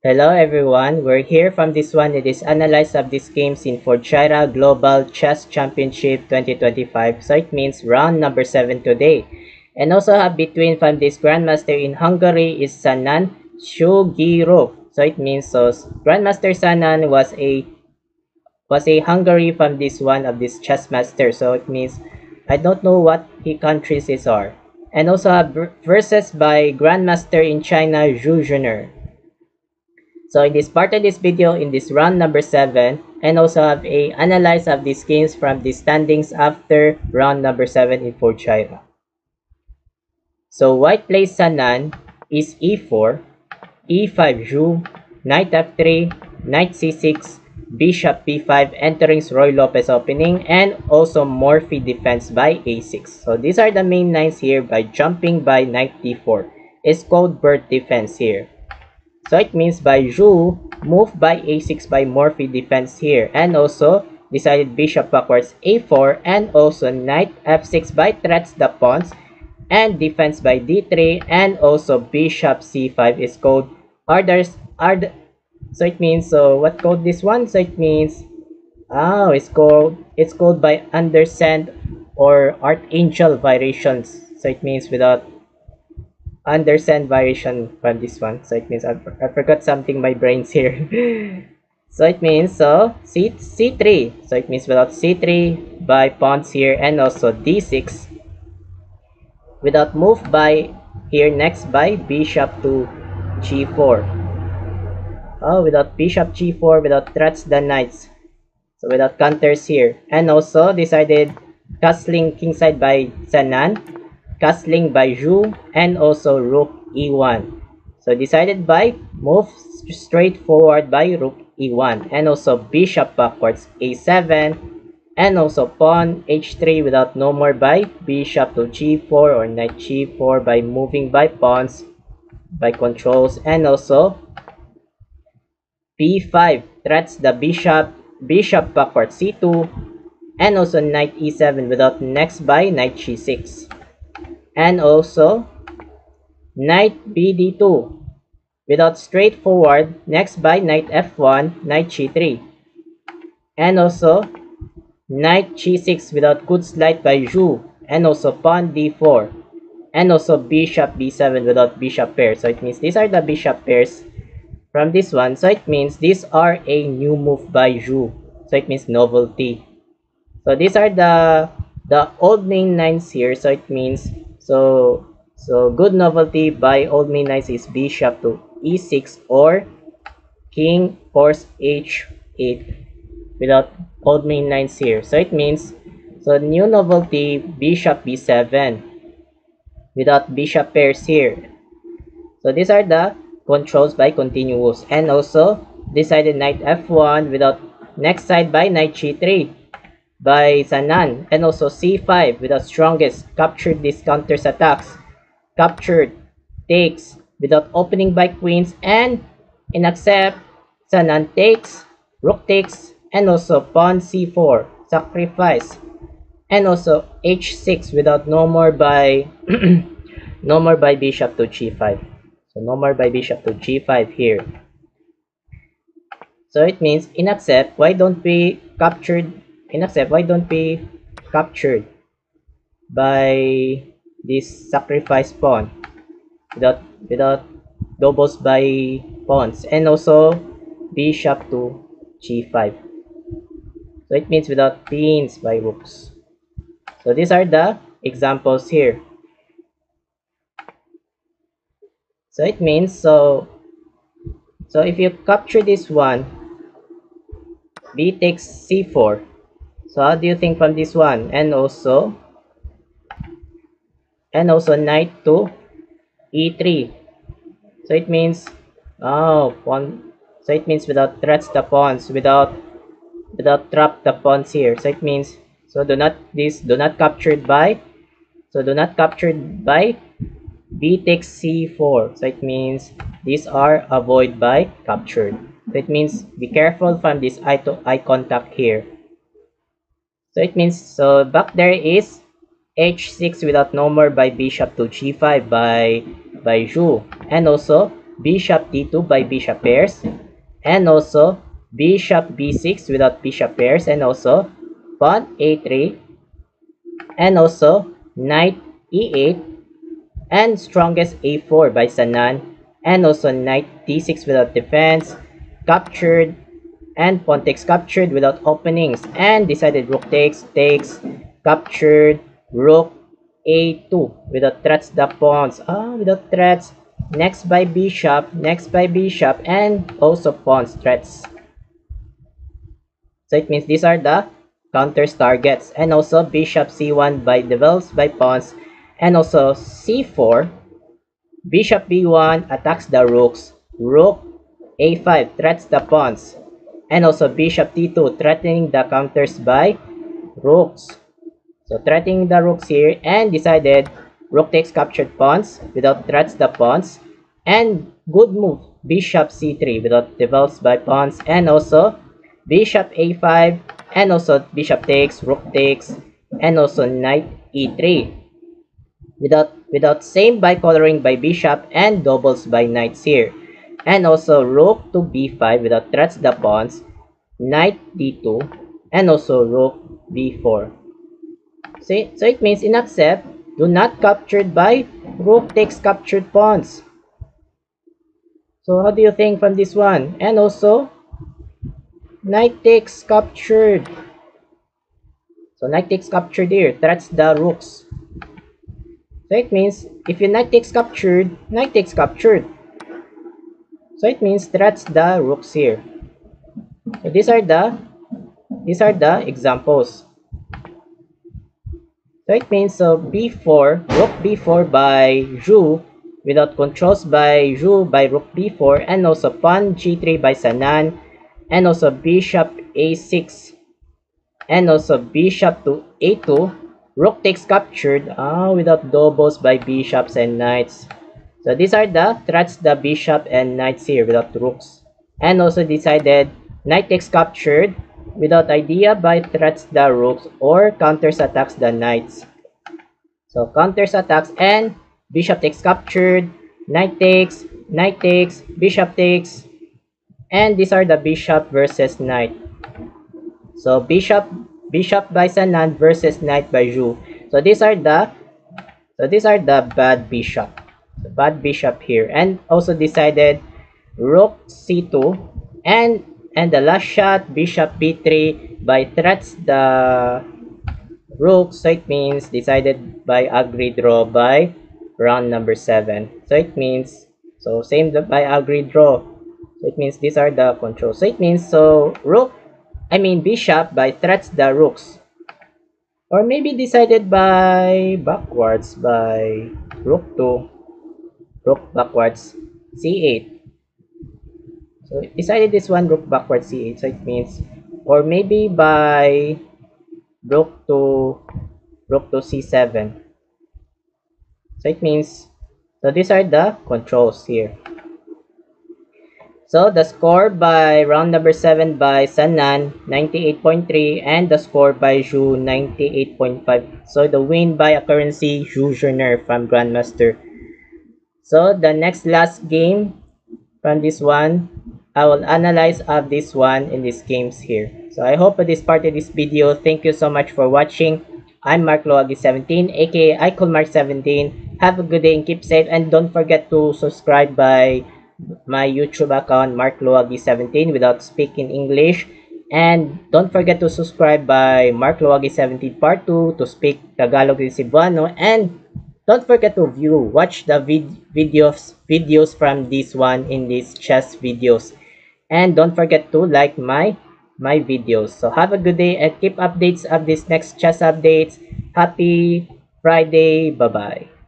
Hello everyone, we're here from this one. It is analyze of these games in Fortira Global Chess Championship 2025. So it means round number 7 today. And also have between from this Grandmaster in Hungary is Sanan Shugirov. So it means Grandmaster Sanan was a Hungary from this one of this chess master. So it means I don't know what he countries is are. And also have versus by Grandmaster in China Zhu Juner. So in this part of this video, in this round number 7, and also have a analyze of these games from the standings after round number 7 in Fortira. So white plays Sanan is e4, e5 Zhu, knight f3, knight c6, bishop b5 entering Roy Lopez opening, and also Morphy defense by a6. So these are the main lines here by jumping by knight d4. It's called bird defense here. So it means by Zhu, move by a6 by Morphy defense here, and also decided bishop backwards a4, and also knight f6 by threats the pawns, and defense by d3, and also bishop c5 is called others. So it means what called this one? So it means it's called by undersand or archangel variations. So it means without understand variation from this one. So it means I forgot something my brain's here. So it means c3. So it means without c3 by pawns here, and also d6 without move by here next by bishop to g4. Oh, without bishop g4, without threats the knights. So without counters here, and also decided castling kingside by Sanan, castling by Zhu, and also rook e1. So decided by move straight forward by rook e1, and also bishop backwards a7, and also pawn h3 without no more by bishop to g4 or knight g4 by moving by pawns by controls, and also b5 threats the bishop backwards c2, and also knight e7 without next by knight g6, and also knight bd2 without straightforward next by knight f1, knight g3, and also knight g6 without good sleight by Zhu, and also pawn d4, and also bishop b7 without bishop pair. So it means these are the bishop pairs from this one. So it means these are a new move by Zhu. So it means novelty. So these are the old main lines here. So it means so good novelty by old main lines is bishop to e6 or king force h8 without old main lines here. So it means new novelty bishop b7 without bishop pairs here. So these are the controls by continuous, and also decided knight f1 without next side by knight g3 by Sanan, and also c5 without strongest captured these counters attacks, captured takes without opening by queens, and in accept Sanan takes, rook takes, and also pawn c4 sacrifice, and also h6 without no more by no more by bishop to g5. So no more by bishop to g5 here. So it means in accept, why don't we captured by this sacrifice pawn without doubles by pawns, and also bishop to g5. So it means without queens by rooks. So these are the examples here. So it means so if you capture this one, b takes c4. So how do you think from this one? And also knight to e3. So it means pawn. So it means without threats the pawns, without trap the pawns here. So it means do not captured by b takes c4. So it means these are avoid by captured. So it means be careful from this eye to eye contact here. So it means back there is h6 without no more by bishop to g5 by Zhu, and also bishop d2 by bishop pairs, and also bishop b6 without bishop pairs, and also pawn a3, and also knight e8, and strongest a4 by Sanan, and also knight d6 without defense, captured, and pawn takes captured without openings, and decided rook takes, captured, rook a2 without threats the pawns, without threats, next by bishop, and also pawns threats. So it means these are the counters targets, and also bishop c1 by develops by pawns, and also c4, bishop b1 attacks the rooks, rook a5 threats the pawns, and also bishop d2 threatening the counters by rooks. So threatening the rooks here, and decided rook takes captured pawns without threats the pawns, and good move bishop c3 without develops by pawns, and also bishop a5, and also bishop takes, rook takes, and also knight e3 without same by coloring by bishop and doubles by knights here, and also rook to b5 without threats the pawns, knight d2, and also rook b4. So it means in accept, do not captured by rook takes captured pawns. So how do you think from this one? And also knight takes captured. So knight takes captured here, threats the rooks. So it means if your knight takes captured, knight takes captured. So it means threats the rooks here. So these are the examples. So it means b4, rook b4 by Zhu without controls by Zhu by rook b4, and also pawn g3 by Sanan, and also bishop a6, and also bishop to a2, rook takes captured without doubles by bishops and knights. So these are the threats the bishop and knights here without rooks, and also decided knight takes captured without idea by threats the rooks or counters attacks the knights. So counters attacks, and bishop takes captured, knight takes, bishop takes, and these are the bishop versus knight. So bishop by Sanan versus knight by Zhu. So these are the bad bishop. The bad bishop here, and also decided rook c2, and the last shot bishop b3 by threats the rook. So it means decided by agreed draw by round number 7. So it means same by agreed draw. So it means these are the controls. So it means bishop by threats the rooks, or maybe decided by backwards by rook backwards c8. So decided this one rook backwards c8. So it means, or maybe by rook to c7. So it means, these are the controls here. So the score by round number 7 by Sanan 98.3, and the score by Zhu 98.5. So the win by a currency Zhu Junior from Grandmaster. So the last game from this one, I will analyze of this one in these games here. So I hope this part of this video. Thank you so much for watching. I'm Mark Loagi 17, aka iCoolMark 17. Have a good day and keep safe, and don't forget to subscribe by my YouTube account Mark Loagi 17 without speaking English, and don't forget to subscribe by Mark Loagi 17 part 2 to speak Tagalog in Cebuano, and don't forget to watch the videos from this one in these chess videos, and don't forget to like my videos. So have a good day and keep updates of this next chess updates. Happy Friday. Bye bye.